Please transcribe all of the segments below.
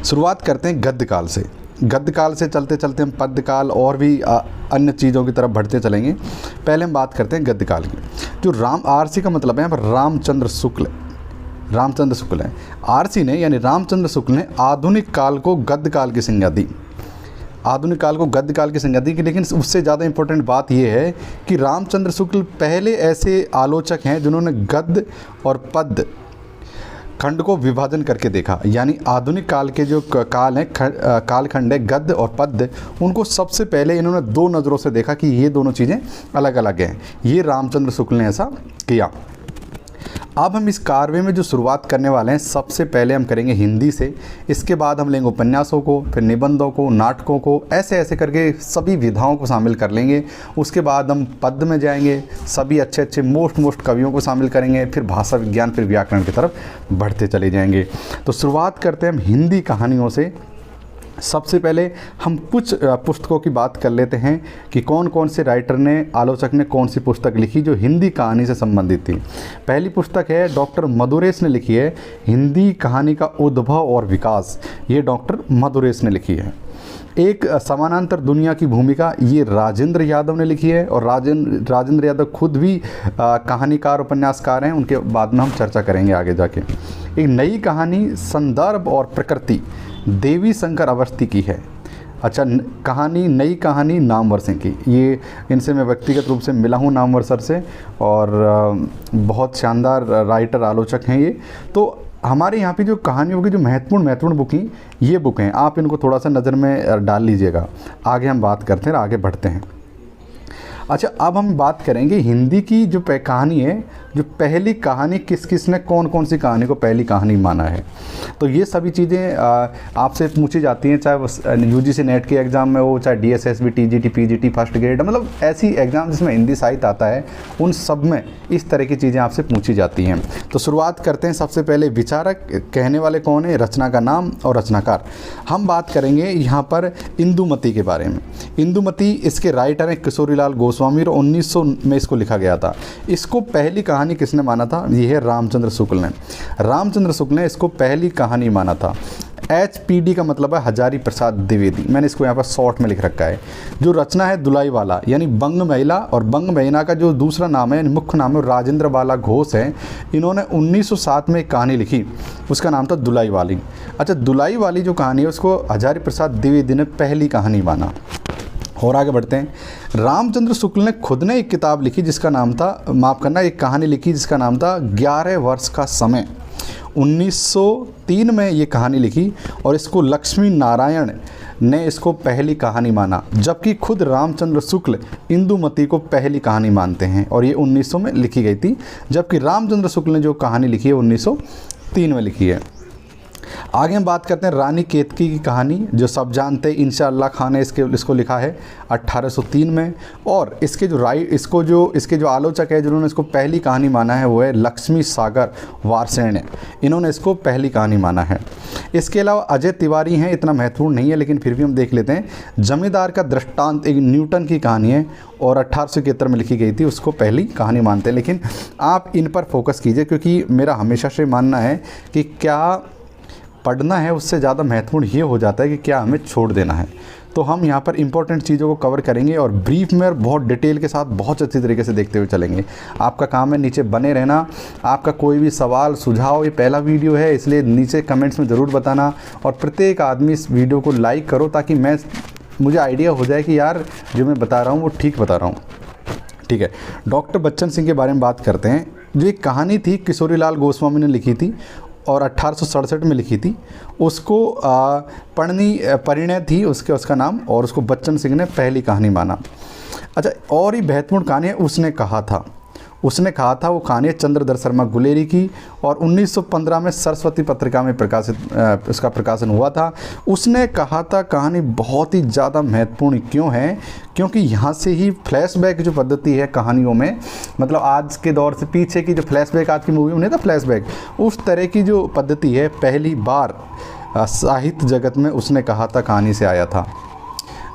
शुरुआत करते हैं गद्य काल से। गद्य काल से चलते चलते हम पद्य काल और भी अन्य चीज़ों की तरफ बढ़ते चलेंगे। पहले हम बात करते हैं गद्य काल की। जो राम, आरसी का मतलब है यहाँ पर रामचंद्र शुक्ल, रामचंद्र शुक्ल है। आरसी ने यानी रामचंद्र शुक्ल ने आधुनिक काल को गद्य काल की संज्ञा दी, आधुनिक काल को गद्य काल की संज्ञा दी। लेकिन उससे ज़्यादा इंपॉर्टेंट बात यह है कि रामचंद्र शुक्ल पहले ऐसे आलोचक हैं जिन्होंने गद्य और पद्य खंड को विभाजन करके देखा। यानी आधुनिक काल के जो काल हैं, कालखंड है गद्य और पद्य, उनको सबसे पहले इन्होंने दो नज़रों से देखा कि ये दोनों चीज़ें अलग अलग हैं। ये रामचंद्र शुक्ल ने ऐसा किया। अब हम इस कार्य में जो शुरुआत करने वाले हैं, सबसे पहले हम करेंगे हिंदी से, इसके बाद हम लेंगे उपन्यासों को, फिर निबंधों को, नाटकों को, ऐसे ऐसे करके सभी विधाओं को शामिल कर लेंगे। उसके बाद हम पद्य में जाएंगे, सभी अच्छे अच्छे मोस्ट कवियों को शामिल करेंगे, फिर भाषा विज्ञान, फिर व्याकरण की तरफ बढ़ते चले जाएंगे। तो शुरुआत करते हैं हम हिंदी कहानियों से। सबसे पहले हम कुछ पुस्तकों की बात कर लेते हैं कि कौन कौन से राइटर ने, आलोचक ने कौन सी पुस्तक लिखी जो हिंदी कहानी से संबंधित थी। पहली पुस्तक है डॉक्टर मधुरेश ने लिखी है, हिंदी कहानी का उद्भव और विकास। ये डॉक्टर मधुरेश ने लिखी है। एक समानांतर दुनिया की भूमिका, ये राजेंद्र यादव ने लिखी है, और राजेंद्र यादव खुद भी कहानीकार, उपन्यासकार हैं। उनके बाद में हम चर्चा करेंगे आगे जाके। एक नई कहानी, संदर्भ और प्रकृति, देवी शंकर अवस्थी की है। अच्छा, कहानी, नई कहानी नामवर सिंह की। ये इनसे मैं व्यक्तिगत रूप से मिला हूँ, नामवर सर से, और बहुत शानदार राइटर, आलोचक हैं ये। तो हमारे यहाँ पे जो कहानियों की जो महत्वपूर्ण बुकें, ये बुक हैं, आप इनको थोड़ा सा नज़र में डाल लीजिएगा। आगे हम बात करते हैं, आगे बढ़ते हैं। अच्छा, अब हम बात करेंगे हिंदी की जो कहानी है, जो पहली कहानी किस ने कौन कौन सी कहानी को पहली कहानी माना है। तो ये सभी चीज़ें आपसे पूछी जाती हैं, चाहे वो यूजीसी नेट के एग्ज़ाम में हो, चाहे DSSB, TGT, PGT, first grade, मतलब ऐसी एग्ज़ाम जिसमें हिंदी साहित्य आता है, उन सब में इस तरह की चीज़ें आपसे पूछी जाती हैं। तो शुरुआत करते हैं। सबसे पहले विचारक, कहने वाले कौन है, रचना का नाम और रचनाकार। हम बात करेंगे यहाँ पर इंदुमती के बारे में। इंदुमती, इसके राइटर हैं किशोरीलाल गोस्वामी, और 1900 में इसको लिखा गया था। इसको पहली कहानी किसने माना था, ये है रामचंद्र शुक्ल ने। रामचंद्र शुक्ल ने इसको पहली कहानी माना था। HPD का मतलब है हजारी प्रसाद द्विवेदी, मैंने इसको यहाँ पर शॉर्ट में लिख रखा है। जो रचना है दुलाई वाला, यानी बंग महिला, और बंग महिला का जो दूसरा नाम है, मुख्य नाम है, राजेंद्र बाला घोष है। इन्होंने 1907 में एक कहानी लिखी, उसका नाम था दुलाई वाली। अच्छा, दुलाई वाली जो कहानी है उसको हजारी प्रसाद द्विवेदी ने पहली कहानी माना। और आगे बढ़ते हैं। रामचंद्र शुक्ल ने खुद ने एक किताब लिखी जिसका नाम था, माफ़ करना, एक कहानी लिखी जिसका नाम था 11 वर्ष का समय। 1903 में ये कहानी लिखी, और इसको लक्ष्मी नारायण ने इसको पहली कहानी माना, जबकि खुद रामचंद्र शुक्ल इंदुमती को पहली कहानी मानते हैं, और ये 1900 में लिखी गई थी। जबकि रामचंद्र शुक्ल ने जो कहानी लिखी है 1903 में लिखी है। आगे हम बात करते हैं रानी केतकी की कहानी, जो सब जानते हैं, इंशाअल्लाह खान ने इसको लिखा है 1803 में। और इसके जो आलोचक है जिन्होंने इसको पहली कहानी माना है, वो है लक्ष्मी सागर वारसेन। इन्होंने इसको पहली कहानी माना है। इसके अलावा अजय तिवारी हैं, इतना महत्वपूर्ण नहीं है लेकिन फिर भी हम देख लेते हैं। जमींदार का दृष्टांत एक न्यूटन की कहानी है, और 1871 में लिखी गई थी, उसको पहली कहानी मानते हैं। लेकिन आप इन पर फोकस कीजिए, क्योंकि मेरा हमेशा से मानना है कि क्या पढ़ना है उससे ज़्यादा महत्वपूर्ण ये हो जाता है कि क्या हमें छोड़ देना है। तो हम यहाँ पर इंपॉर्टेंट चीज़ों को कवर करेंगे, और ब्रीफ में और बहुत डिटेल के साथ बहुत अच्छी तरीके से देखते हुए चलेंगे। आपका काम है नीचे बने रहना। आपका कोई भी सवाल, सुझाव, ये पहला वीडियो है इसलिए नीचे कमेंट्स में ज़रूर बताना, और प्रत्येक आदमी इस वीडियो को लाइक करो, ताकि मुझे आइडिया हो जाए कि यार जो मैं बता रहा हूँ वो ठीक बता रहा हूँ। ठीक है, डॉक्टर बच्चन सिंह के बारे में बात करते हैं। जो एक कहानी थी किशोरीलाल गोस्वामी ने लिखी थी, और 1867 में लिखी थी। उसको परिणय थी उसका नाम, और उसको बच्चन सिंह ने पहली कहानी माना। अच्छा, और ही महत्वपूर्ण कहानी है उसने कहा था। वो कहानी है चंद्रधर शर्मा गुलेरी की, और 1915 में सरस्वती पत्रिका में उसका प्रकाशन हुआ था। उसने कहा था कहानी बहुत ही ज़्यादा महत्वपूर्ण क्यों है, क्योंकि यहाँ से ही फ्लैशबैक जो पद्धति है कहानियों में, मतलब आज के दौर से पीछे की जो फ्लैशबैक, आज की मूवी में नहीं था फ्लैशबैक, उस तरह की जो पद्धति है पहली बार साहित्य जगत में उसने कहा था कहानी से आया था।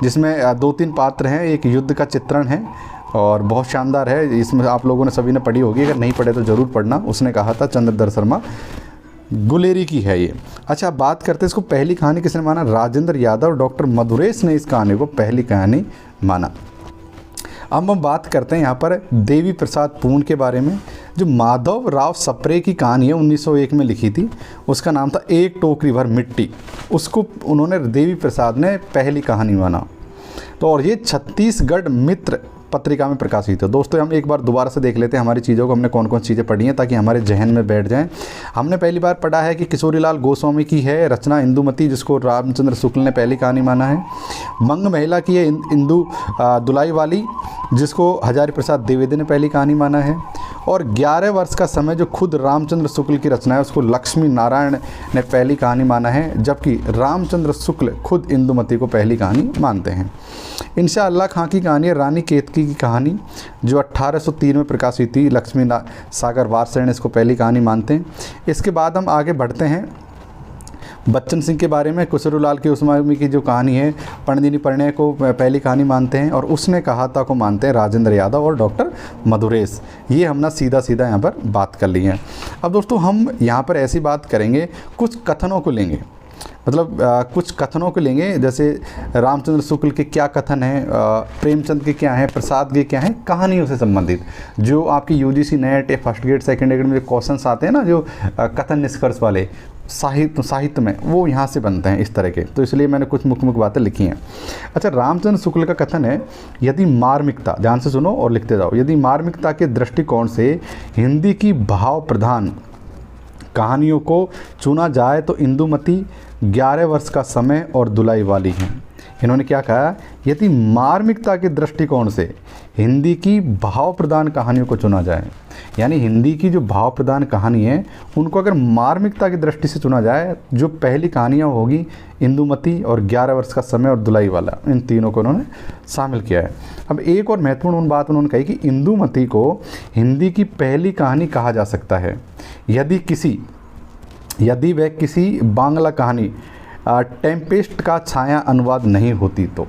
जिसमें 2-3 पात्र हैं, एक युद्ध का चित्रण है, और बहुत शानदार है। इसमें आप लोगों ने सभी ने पढ़ी होगी, अगर नहीं पढ़े तो ज़रूर पढ़ना। उसने कहा था चंद्रधर शर्मा गुलेरी की है ये। अच्छा, अब बात करते हैं इसको पहली कहानी किसने माना। राजेंद्र यादव और डॉक्टर मधुरेश ने इस कहानी को पहली कहानी माना। अब हम बात करते हैं यहाँ पर देवी प्रसाद पूर्ण के बारे में। जो माधव राव सप्रे की कहानी है 1901 में लिखी थी, उसका नाम था एक टोकरी भर मिट्टी, उसको उन्होंने देवी प्रसाद ने पहली कहानी माना। तो और ये छत्तीसगढ़ मित्र पत्रिका में प्रकाशित है। दोस्तों हम एक बार दोबारा से देख लेते हैं हमारी चीज़ों को, हमने कौन कौन चीज़ें पढ़ी हैं ताकि हमारे जहन में बैठ जाएं। हमने पहली बार पढ़ा है कि किशोरीलाल गोस्वामी की है रचना इंदुमती, जिसको रामचंद्र शुक्ल ने पहली कहानी माना है। मंग महिला की है इंदु दुलाई वाली, जिसको हजारी प्रसाद द्विवेदी ने पहली कहानी माना है। और 11 वर्ष का समय जो खुद रामचंद्र शुक्ल की रचना है, उसको लक्ष्मी नारायण ने पहली कहानी माना है, जबकि रामचंद्र शुक्ल खुद इंदुमती को पहली कहानी मानते हैं। इंशाअल्लाह खां की कहानी है रानी केतकी की कहानी, जो 1803 में प्रकाशित थी। लक्ष्मी सागर वारसेन इसको पहली कहानी मानते हैं। इसके बाद हम आगे बढ़ते हैं बच्चन सिंह के बारे में। किशोरीलाल की उस्मानी की जो कहानी है पंडिनी परिणय को पहली कहानी मानते हैं, और उसने कहा था को मानते हैं राजेंद्र यादव और डॉक्टर मधुरेश। ये हमने सीधा सीधा यहाँ पर बात कर ली है। अब दोस्तों हम यहाँ पर ऐसी बात करेंगे, कुछ कथनों को लेंगे, मतलब कुछ कथनों को लेंगे, जैसे रामचंद्र शुक्ल के क्या कथन हैं, प्रेमचंद के क्या हैं, प्रसाद के क्या हैं, कहानियों से संबंधित जो आपकी यूजीसी नेट या फर्स्ट ग्रेड सेकंड ग्रेड में जो क्वेश्चंस आते हैं ना, जो कथन निष्कर्ष वाले साहित्य में, वो यहाँ से बनते हैं इस तरह के। तो इसलिए मैंने कुछ मुख्य मुख्य बातें लिखी हैं। अच्छा, रामचंद्र शुक्ल का कथन है, यदि मार्मिकता, ध्यान से सुनो और लिखते जाओ, यदि मार्मिकता के दृष्टिकोण से हिंदी की भाव प्रधान कहानियों को चुना जाए तो इंदुमती, 11 वर्ष का समय और दुलाई वाली हैं। इन्होंने क्या कहा, यदि मार्मिकता के दृष्टिकोण से हिंदी की भाव प्रधान कहानियों को चुना जाए, यानी हिंदी की जो भाव प्रधान कहानी है उनको अगर मार्मिकता की दृष्टि से चुना जाए, जो पहली कहानियाँ होगी इंदुमती और 11 वर्ष का समय और दुलाई वाला, इन तीनों को उन्होंने शामिल किया है। अब एक और महत्वपूर्ण बात उन्होंने कही कि इंदुमती को हिंदी की पहली कहानी कहा जा सकता है यदि वह किसी बांग्ला कहानी टेम्पेस्ट का छाया अनुवाद नहीं होती तो,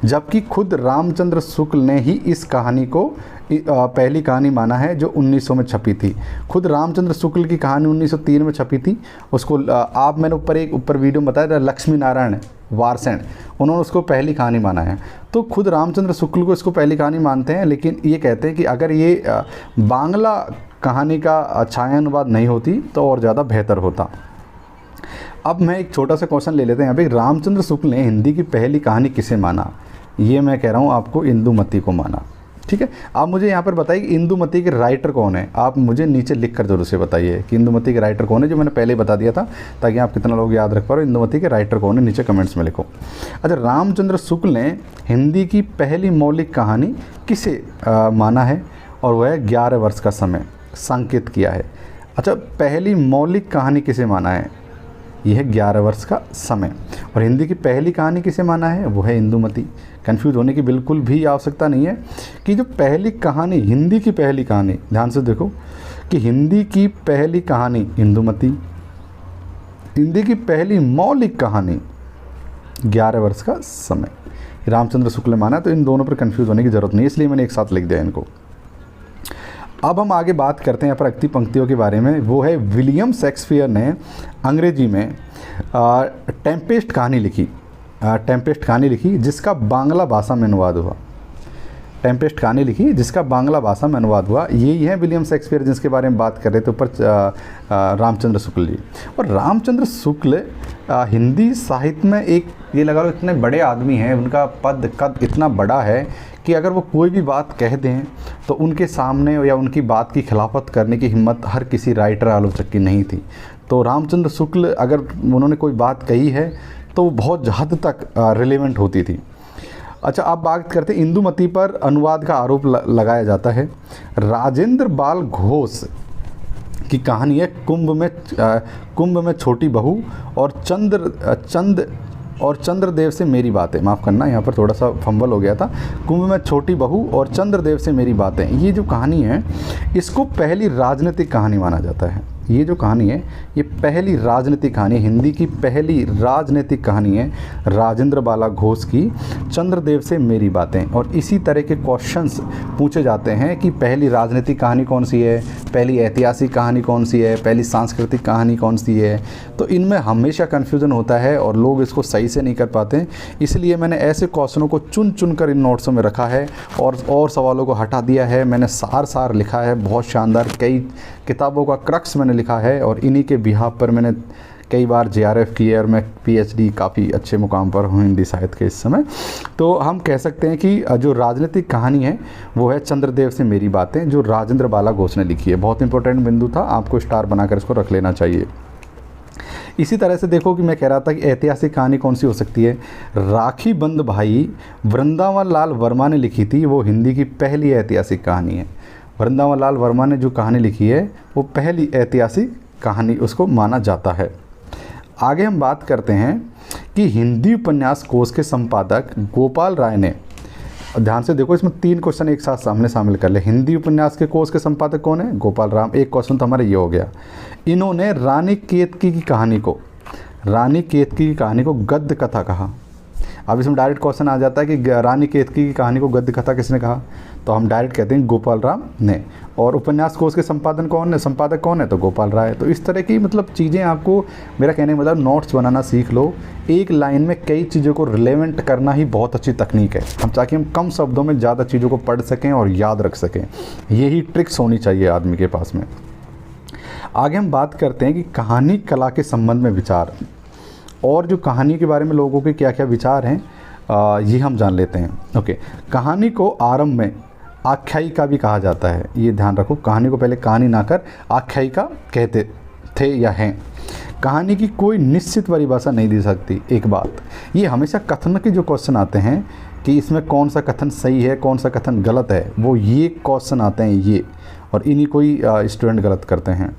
जबकि खुद रामचंद्र शुक्ल ने ही इस कहानी को पहली कहानी माना है, जो 1900 में छपी थी। खुद रामचंद्र शुक्ल की कहानी 1903 में छपी थी, उसको आप मैंने ऊपर वीडियो में बताया था, लक्ष्मी नारायण वारसेन, उन्होंने उसको पहली कहानी माना है। तो खुद रामचंद्र शुक्ल को इसको पहली कहानी मानते हैं, लेकिन ये कहते हैं कि अगर ये बांग्ला कहानी का छाया अनुवाद नहीं होती तो और ज़्यादा बेहतर होता। अब मैं एक छोटा सा क्वेश्चन ले लेते हैं यहाँ पे, रामचंद्र शुक्ल ने हिंदी की पहली कहानी किसे माना। ये मैं कह रहा हूँ आपको, इंदुमती को माना। ठीक है, आप मुझे यहाँ पर बताइए कि इंदुमती के राइटर कौन है। आप मुझे नीचे लिख कर जरूर से बताइए कि इंदुमती के राइटर कौन है, जो मैंने पहले बता दिया था, ताकि आप कितना लोग याद रख पा रहे हो। इंदुमती के राइटर कौन है, नीचे कमेंट्स में लिखो। अच्छा, रामचंद्र शुक्ल ने हिंदी की पहली मौलिक कहानी किसे माना है, और वह 11 वर्ष का समय संकेत किया है। अच्छा, पहली मौलिक कहानी किसे माना है, यह है 11 वर्ष का समय। और हिंदी की पहली कहानी किसे माना है, वो है इंदुमती। कंफ्यूज होने की बिल्कुल भी आवश्यकता नहीं है कि जो पहली कहानी, हिंदी की पहली कहानी, ध्यान से देखो कि हिंदी की पहली कहानी इंदुमती, हिंदी की पहली मौलिक कहानी 11 वर्ष का समय, रामचंद्र शुक्ल ने माना। तो इन दोनों पर कंफ्यूज होने की ज़रूरत नहीं है, इसलिए मैंने एक साथ लिख दिया इनको। अब हम आगे बात करते हैं यहाँ पर अक्ति पंक्तियों के बारे में। वो है विलियम शेक्सपियर ने अंग्रेजी में टेम्पेस्ट कहानी लिखी, जिसका बांग्ला भाषा में अनुवाद हुआ। टेम्पेस्ट कहानी लिखी जिसका बांग्ला भाषा में अनुवाद हुआ। यही है विलियम शेक्सपियर जिसके बारे में बात कर रहे थे ऊपर, रामचंद्र शुक्ल जी। और रामचंद्र शुक्ल हिंदी साहित्य में एक, ये लगा लो इतने बड़े आदमी हैं, उनका कद इतना बड़ा है कि अगर वो कोई भी बात कह दें तो उनके सामने या उनकी बात की खिलाफत करने की हिम्मत हर किसी राइटर आलोचक की नहीं थी। तो रामचंद्र शुक्ल अगर उन्होंने कोई बात कही है तो वो बहुत हद तक रिलेवेंट होती थी। अच्छा, आप बात करते हैं इंदुमती पर अनुवाद का आरोप लगाया जाता है। राजेंद्र बाल घोष की कहानी है कुंभ में छोटी बहू और चंद्रदेव से मेरी बातें, माफ़ करना यहाँ पर थोड़ा सा फंबल हो गया था। कुंभ में छोटी बहू और चंद्रदेव से मेरी बातें, ये जो कहानी है इसको पहली राजनीतिक कहानी माना जाता है। ये जो कहानी है ये पहली राजनीतिक कहानी, हिंदी की पहली राजनीतिक कहानी है राजेंद्र बाला घोष की चंद्रदेव से मेरी बातें। और इसी तरह के क्वेश्चंस पूछे जाते हैं कि पहली राजनीतिक कहानी कौन सी है, पहली ऐतिहासिक कहानी कौन सी है, पहली सांस्कृतिक कहानी कौन सी है। तो इनमें हमेशा कन्फ्यूज़न होता है और लोग इसको सही से नहीं कर पाते। इसलिए मैंने ऐसे क्वेश्चनों को चुन चुन कर इन नोट्सों में रखा है और सवालों को हटा दिया है। मैंने सार लिखा है, बहुत शानदार कई किताबों का क्रक्स मैंने लिखा है और इन्हीं के बिहाफ पर मैंने कई बार JRF की है और मैं PhD काफ़ी अच्छे मुकाम पर हूँ हिंदी साहित्य के इस समय। तो हम कह सकते हैं कि जो राजनीतिक कहानी है वो है चंद्रदेव से मेरी बातें, जो राजेंद्र बाला घोष ने लिखी है। बहुत इंपॉर्टेंट बिंदु था, आपको स्टार बनाकर इसको रख लेना चाहिए। इसी तरह से देखो कि मैं कह रहा था कि ऐतिहासिक कहानी कौन सी हो सकती है। राखी बंद भाई वृंदावन लाल वर्मा ने लिखी थी, वो हिंदी की पहली ऐतिहासिक कहानी है। वृंदावन लाल वर्मा ने जो कहानी लिखी है वो पहली ऐतिहासिक कहानी उसको माना जाता है। आगे हम बात करते हैं कि हिंदी उपन्यास कोश के संपादक गोपाल राय ने, ध्यान से देखो इसमें 3 क्वेश्चन एक साथ सामने शामिल कर ले। हिंदी उपन्यास के कोश के संपादक कौन है? गोपाल राम। एक क्वेश्चन तो हमारा ये हो गया। इन्होंने रानी केतकी की कहानी को गद्य कथा कहा। अब इसमें डायरेक्ट क्वेश्चन आ जाता है कि रानी केतकी की कहानी को गद्य कथा किसने कहा, तो हम डायरेक्ट कहते हैं गोपाल राम ने। और उपन्यास कोश के संपादक कौन है? तो गोपाल राय। तो इस तरह की मतलब चीज़ें आपको, मेरा कहने का मतलब नोट्स बनाना सीख लो। एक लाइन में कई चीज़ों को रिलेवेंट करना ही बहुत अच्छी तकनीक है, ताकि हम कम शब्दों में ज़्यादा चीज़ों को पढ़ सकें और याद रख सकें। यही ट्रिक्स होनी चाहिए आदमी के पास में। आगे हम बात करते हैं कि कहानी कला के संबंध में विचार, और जो कहानी के बारे में लोगों के क्या क्या विचार हैं ये हम जान लेते हैं। ओके, कहानी को आरंभ में आख्यायिका भी कहा जाता है, ये ध्यान रखो। कहानी को पहले कहानी ना कर आख्यायिका कहते थे या हैं। कहानी की कोई निश्चित परिभाषा नहीं दी सकती। एक बात, ये हमेशा कथन के जो क्वेश्चन आते हैं कि इसमें कौन सा कथन सही है, कौन सा कथन गलत है, वो ये क्वेश्चन आते हैं ये, और इन्हीं को ही स्टूडेंट गलत करते हैं।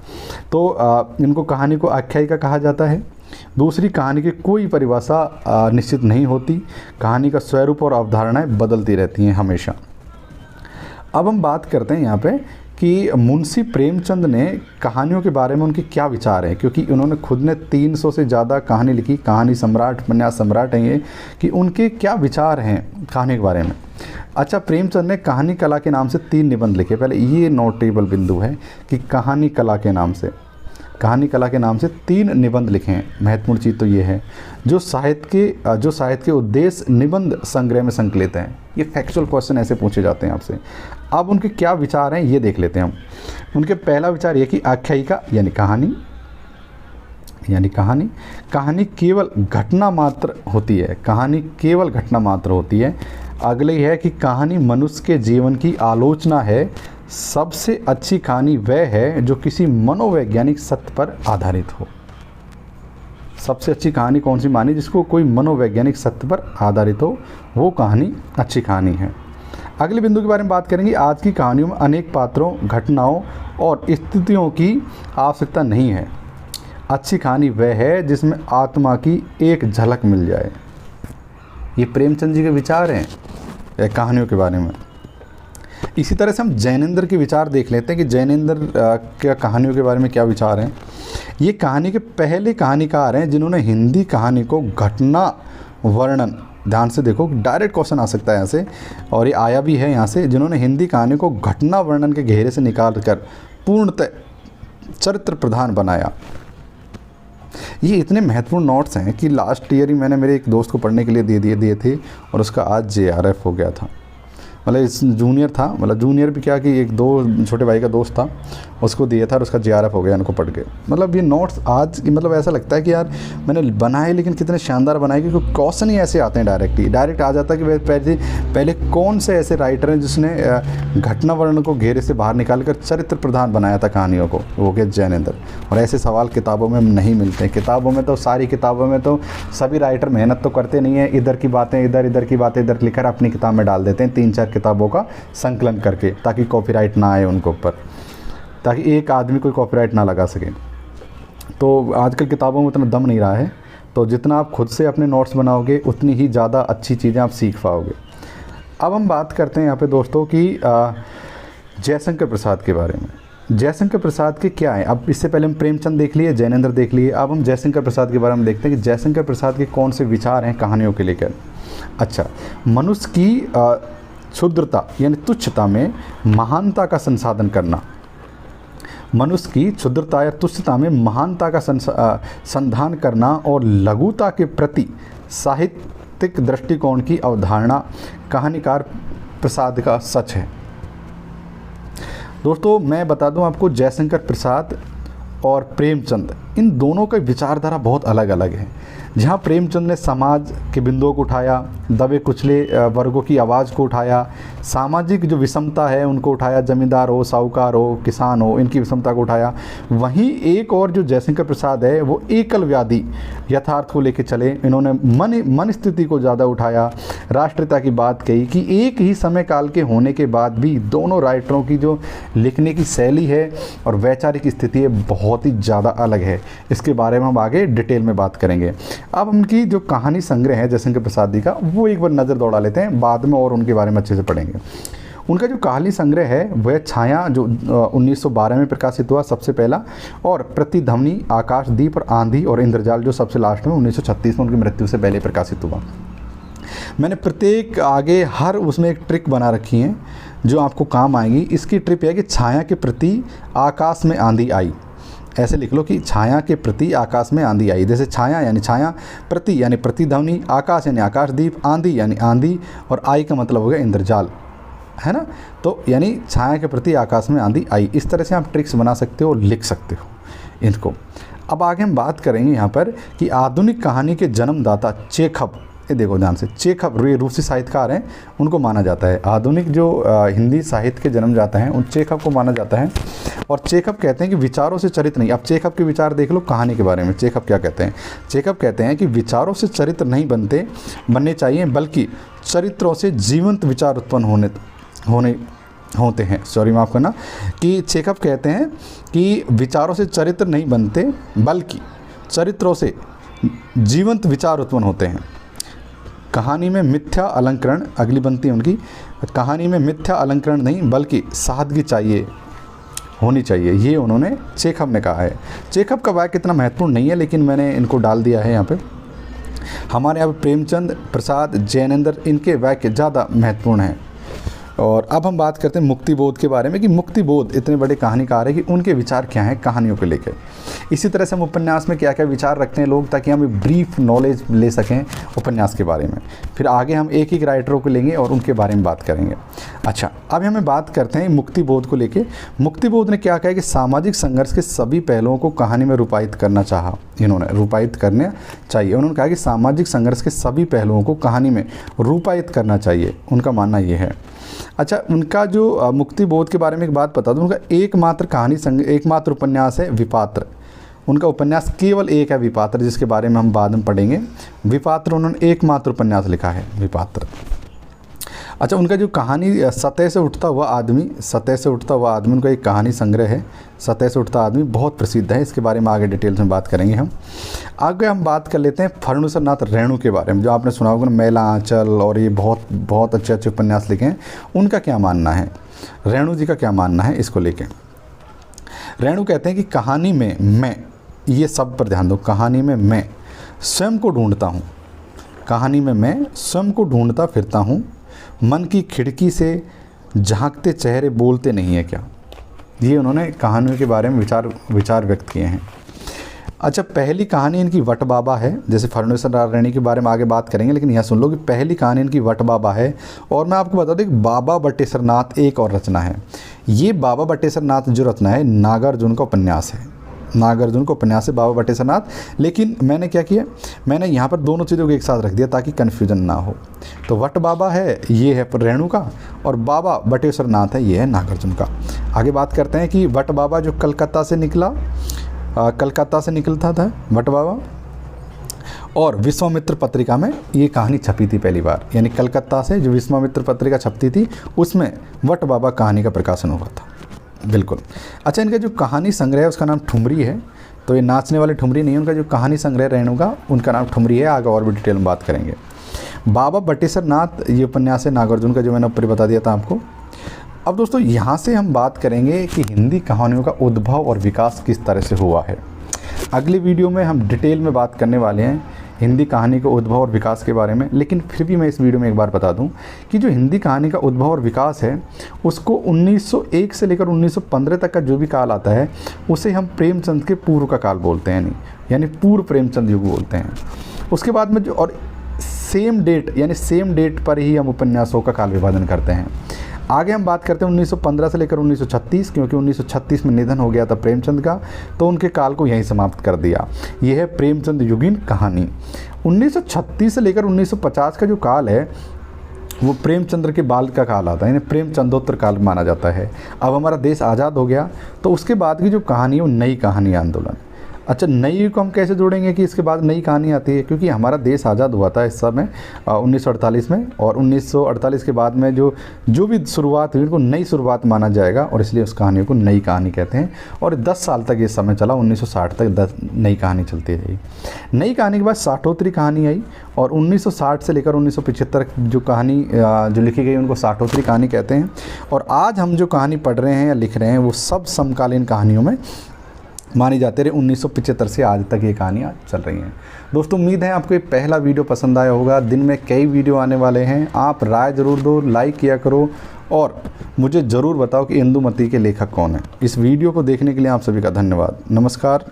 तो इनको कहानी को आख्यायिका कहा जाता है। दूसरी, कहानी की कोई परिभाषा निश्चित नहीं होती। कहानी का स्वरूप और अवधारणाएं बदलती रहती हैं हमेशा। अब हम बात करते हैं यहाँ पे कि मुंशी प्रेमचंद ने कहानियों के बारे में उनके क्या विचार हैं, क्योंकि उन्होंने खुद ने 300 से ज़्यादा कहानी लिखी, कहानी सम्राट, उपन्यास सम्राट हैं ये, कि उनके क्या विचार हैं कहानी के बारे में। अच्छा, प्रेमचंद ने कहानी कला के नाम से 3 निबंध लिखे। पहले ये नोटेबल बिंदु है कि कहानी कला के नाम से 3 निबंध लिखे हैं। महत्वपूर्ण चीज़ तो ये है, जो साहित्य के उद्देश्य निबंध संग्रह में संकलित हैं। ये फैक्चुअल क्वेश्चन ऐसे पूछे जाते हैं आपसे। अब उनके क्या विचार हैं ये देख लेते हैं हम। उनके पहला विचार ये कि आख्यायिका यानी कहानी केवल घटना मात्र होती है। अगले है कि कहानी मनुष्य के जीवन की आलोचना है। सबसे अच्छी कहानी वह है जो किसी मनोवैज्ञानिक सत्य पर आधारित हो। सबसे अच्छी कहानी कौन सी मानी? जिसको कोई मनोवैज्ञानिक सत्य पर आधारित हो, वो कहानी अच्छी कहानी है। अगले बिंदु के बारे में बात करेंगे। आज की कहानियों में अनेक पात्रों, घटनाओं और स्थितियों की आवश्यकता नहीं है। अच्छी कहानी वह है जिसमें आत्मा की एक झलक मिल जाए। ये प्रेमचंद जी के विचार हैं कहानियों के बारे में। इसी तरह से हम जैनेंद्र के विचार देख लेते हैं कि जैनेंद्र के कहानियों के बारे में क्या विचार हैं। ये कहानी के पहले कहानीकार हैं जिन्होंने हिंदी कहानी को घटना वर्णन, ध्यान से देखो डायरेक्ट क्वेश्चन आ सकता है यहाँ से, और ये आया भी है यहाँ से, जिन्होंने हिंदी कहानी को घटना वर्णन के घेरे से निकाल कर पूर्णतः चरित्र प्रधान बनाया। ये इतने महत्वपूर्ण नोट्स हैं कि लास्ट ईयर ही मैंने मेरे एक दोस्त को पढ़ने के लिए दिए थे और उसका आज JRF हो गया था। मतलब इस जूनियर था, मतलब जूनियर भी क्या कि एक दो छोटे भाई का दोस्त था, उसको दिया था और उसका JRF हो गया इनको पढ़ के। मतलब ये नोट्स आज मतलब ऐसा लगता है कि यार मैंने बनाए लेकिन कितने शानदार बनाए, क्योंकि क्वेश्चन ही ऐसे आते हैं डायरेक्ट आ जाता है कि पहले कौन से ऐसे राइटर हैं जिसने घटना वर्णन को घेरे से बाहर निकाल कर चरित्र प्रधान बनाया था कहानियों को, वो गया जैनेंद्र। और ऐसे सवाल किताबों में नहीं मिलते। किताबों में तो सारी किताबों में तो सभी राइटर मेहनत तो करते नहीं है, इधर की बातें इधर की बातें इधर लिखकर अपनी किताब में डाल देते हैं 3-4 किताबों का संकलन करके, ताकि कॉपीराइट ना आए उनके ऊपर, ताकि एक आदमी कोई कॉपीराइट ना लगा सके। तो आजकल किताबों में उतना दम नहीं रहा है, तो जितना आप खुद से अपने नोट्स बनाओगे उतनी ही ज़्यादा अच्छी चीज़ें आप सीख पाओगे। अब हम बात करते हैं यहाँ पे दोस्तों कि जयशंकर प्रसाद के बारे में। जयशंकर प्रसाद के क्या है, अब इससे पहले हम प्रेमचंद देख लिए, जैनेंद्र देख लिए, अब हम जयशंकर प्रसाद के बारे में देखते हैं कि जयशंकर प्रसाद के कौन से विचार हैं कहानियों के लेकर। अच्छा, मनुष्य की क्षुद्रता यानी तुच्छता में महानता का संसाधन करना, मनुष्य की क्षुद्रता या तुच्छता में महानता का संधान करना और लघुता के प्रति साहित्यिक दृष्टिकोण की अवधारणा कहानीकार प्रसाद का सच है। दोस्तों मैं बता दूं आपको, जयशंकर प्रसाद और प्रेमचंद, इन दोनों का विचारधारा बहुत अलग अलग है। जहाँ प्रेमचंद ने समाज के बिंदुओं को उठाया, दबे कुचले वर्गों की आवाज़ को उठाया, सामाजिक जो विषमता है उनको उठाया, ज़मींदार हो, साहूकार हो, किसान हो, इनकी विषमता को उठाया। वहीं एक और जो जयशंकर प्रसाद है वो एकलव्यादी यथार्थ को लेकर चले, इन्होंने मन स्थिति को ज़्यादा उठाया, राष्ट्रीयता की बात कही कि एक ही समय काल के होने के बाद भी दोनों राइटरों की जो लिखने की शैली है और वैचारिक स्थिति है बहुत ही ज़्यादा अलग है। इसके बारे में हम आगे डिटेल में बात करेंगे। अब उनकी जो कहानी संग्रह है जयशंकर प्रसाद जी का, वो एक बार नज़र दौड़ा लेते हैं, बाद में और उनके बारे में अच्छे से पढ़ेंगे। उनका जो कहानी संग्रह है वह छाया, जो 1912 में प्रकाशित हुआ सबसे पहला, और प्रतिध्वनि, आकाशदीप और आंधी और इंद्रजाल जो सबसे लास्ट में 1936 में उनकी मृत्यु से पहले प्रकाशित हुआ। मैंने प्रत्येक आगे हर उसमें एक ट्रिक बना रखी है जो आपको काम आएगी। इसकी ट्रिक है कि छाया के प्रति आकाश में आंधी आई, ऐसे लिख लो कि छाया के प्रति आकाश में आंधी आई। जैसे छाया यानी छाया, प्रति यानी प्रतिध्वनि, आकाश यानी आकाशदीप, आंधी यानी आंधी, और आई का मतलब हो गया इंद्रजाल, है ना। तो यानी छाया के प्रति आकाश में आंधी आई। इस तरह से आप ट्रिक्स बना सकते हो और लिख सकते हो इनको। अब आगे हम बात करेंगे यहाँ पर कि आधुनिक कहानी के जन्मदाता चेखव, ये देखो ध्यान से, चेखव रूसी साहित्यकार हैं, उनको माना जाता है। आधुनिक जो हिंदी साहित्य के जन्मदाता हैं उन चेखव को माना जाता है। और चेखव कहते हैं कि विचारों से चरित्र नहीं। अब चेखव के विचार देख लो कहानी के बारे में। चेखव क्या कहते हैं? चेखव कहते हैं कि विचारों से चरित्र नहीं बनने चाहिए, बल्कि चरित्रों से जीवंत विचार उत्पन्न होते हैं। सॉरी माफ़ करना, कि चेखव कहते हैं कि विचारों से चरित्र नहीं बनते, बल्कि चरित्रों से जीवंत विचार उत्पन्न होते हैं। कहानी में मिथ्या अलंकरण, अगली बनती है उनकी, कहानी में मिथ्या अलंकरण नहीं बल्कि सादगी होनी चाहिए, ये उन्होंने चेखव ने कहा है। चेखव का वाक्य इतना महत्वपूर्ण नहीं है, लेकिन मैंने इनको डाल दिया है यहाँ पे। हमारे यहाँ पे प्रेमचंद, प्रसाद, जैनेंद्र, इनके वाक्य ज़्यादा महत्वपूर्ण हैं। और अब हम बात करते हैं मुक्तिबोध के बारे में कि मुक्तिबोध इतने बड़े कहानीकार है कि उनके विचार क्या हैं कहानियों को लेकर। इसी तरह से हम उपन्यास में क्या क्या विचार रखते हैं लोग, ताकि हम ब्रीफ नॉलेज ले सकें उपन्यास के बारे में। फिर आगे हम एक एक राइटरों को लेंगे और उनके बारे में बात करेंगे। अच्छा, अब हमें बात करते हैं मुक्तिबोध को लेकर। मुक्तिबोध ने क्या कहा कि सामाजिक संघर्ष के सभी पहलुओं को कहानी में रूपायित करना चाहा, इन्होंने रूपायित करना चाहिए। उन्होंने कहा कि सामाजिक संघर्ष के सभी पहलुओं को कहानी में रूपायित करना चाहिए, उनका मानना ये है। अच्छा, उनका जो मुक्तिबोध के बारे में एक बात बता दूं, उनका एकमात्र उपन्यास है विपात्र। उनका उपन्यास केवल एक है, विपात्र, जिसके बारे में हम बाद में पढ़ेंगे। विपात्र उन्होंने एकमात्र उपन्यास लिखा है, विपात्र। अच्छा, उनका जो कहानी सतह से उठता हुआ आदमी, उनका एक कहानी संग्रह है, सतह से उठता आदमी, बहुत प्रसिद्ध है। इसके बारे में आगे डिटेल्स में बात करेंगे हम। आगे हम बात कर लेते हैं फणुसर नाथ रेणु के बारे में, जो आपने सुना होगा, मैला आंचल, और ये बहुत अच्छे अच्छे उपन्यास लिखे हैं। उनका क्या मानना है, रेणु जी का क्या मानना है इसको लेके? रेणु कहते हैं कि कहानी में मैं, ये सब पर ध्यान दो, कहानी में मैं स्वयं को ढूंढता हूँ, कहानी में मैं स्वयं को ढूंढता फिरता हूँ, मन की खिड़की से झांकते चेहरे बोलते नहीं है क्या। ये उन्होंने कहानियों के बारे में विचार व्यक्त किए हैं। अच्छा, पहली कहानी इनकी वट बाबा है। जैसे फणुसर नाथ रेणु के बारे में आगे बात करेंगे, लेकिन यहाँ सुन लो कि पहली कहानी इनकी वट बाबा है। और मैं आपको बता दूं कि बाबा बटेश्वर नाथ एक और रचना है। ये बाबा बटेश्वर नाथ जो रचना है नागार्जुन का उपन्यास है, नागार्जुन का उपन्यास है बाबा बटेश्वर नाथ। लेकिन मैंने क्या किया, मैंने यहाँ पर दोनों चीज़ों को एक साथ रख दिया ताकि कन्फ्यूजन ना हो। तो वट बाबा है, ये है रेणु का, और बाबा बटेश्वर नाथ है, ये है नागार्जुन का। आगे बात करते हैं कि वट बाबा जो कलकत्ता से निकलता था वट बाबा, और विश्वामित्र पत्रिका में ये कहानी छपी थी पहली बार। यानी कलकत्ता से जो विश्वामित्र पत्रिका छपती थी उसमें वट बाबा कहानी का प्रकाशन हुआ था, बिल्कुल। अच्छा, इनका जो कहानी संग्रह है उसका नाम ठुमरी है। तो ये नाचने वाले ठुमरी नहीं है, उनका जो कहानी संग्रह रेणु का, उनका नाम ठुमरी है। आगे और भी डिटेल में बात करेंगे। बाबा बटेश्वर नाथ, ये उपन्यास है नागार्जुन का, जो मैंने ऊपर बता दिया था आपको। अब दोस्तों यहाँ से हम बात करेंगे कि हिंदी कहानियों का उद्भव और विकास किस तरह से हुआ है। अगले वीडियो में हम डिटेल में बात करने वाले हैं हिंदी कहानी के उद्भव और विकास के बारे में, लेकिन फिर भी मैं इस वीडियो में एक बार बता दूं कि जो हिंदी कहानी का उद्भव और विकास है उसको 1901 से लेकर 1915 तक का जो भी काल आता है उसे हम प्रेमचंद के पूर्व का काल बोलते हैं, यानी पूर्व प्रेमचंद युग बोलते हैं। उसके बाद में जो और सेम डेट पर ही हम उपन्यासों का काल विभाजन करते हैं। आगे हम बात करते हैं 1915 से लेकर 1936, क्योंकि 1936 में निधन हो गया था प्रेमचंद का, तो उनके काल को यहीं समाप्त कर दिया। यह है प्रेमचंद युगीन कहानी। 1936 से लेकर 1950 का जो काल है वो प्रेमचंद्र के बाल का काल आता है, यानी प्रेमचंदोत्तर काल माना जाता है। अब हमारा देश आज़ाद हो गया तो उसके बाद की जो कहानी है वो नई कहानी आंदोलन। अच्छा, नई को हम कैसे जोड़ेंगे कि इसके बाद नई कहानी आती है, क्योंकि हमारा देश आज़ाद हुआ था इस समय 1948 में, और 1948 के बाद में जो भी शुरुआत हुई उनको नई शुरुआत माना जाएगा, और इसलिए उस कहानी को नई कहानी कहते हैं। और 10 साल तक ये समय चला, 1960 तक नई कहानी चलती रही। नई कहानी के बाद साठोत्तरी कहानी आई, और 1960 से लेकर 1975 जो कहानी जो लिखी गई उनको साठोत्तरी कहानी कहते हैं। और आज हम जो कहानी पढ़ रहे हैं या लिख रहे हैं वो सब समकालीन कहानियों में मानी जाती रही। 1975 से आज तक ये कहानियाँ चल रही हैं। दोस्तों, उम्मीद है आपको ये पहला वीडियो पसंद आया होगा। दिन में कई वीडियो आने वाले हैं, आप राय ज़रूर दो, लाइक किया करो, और मुझे ज़रूर बताओ कि इंदुमती के लेखक कौन है। इस वीडियो को देखने के लिए आप सभी का धन्यवाद। नमस्कार।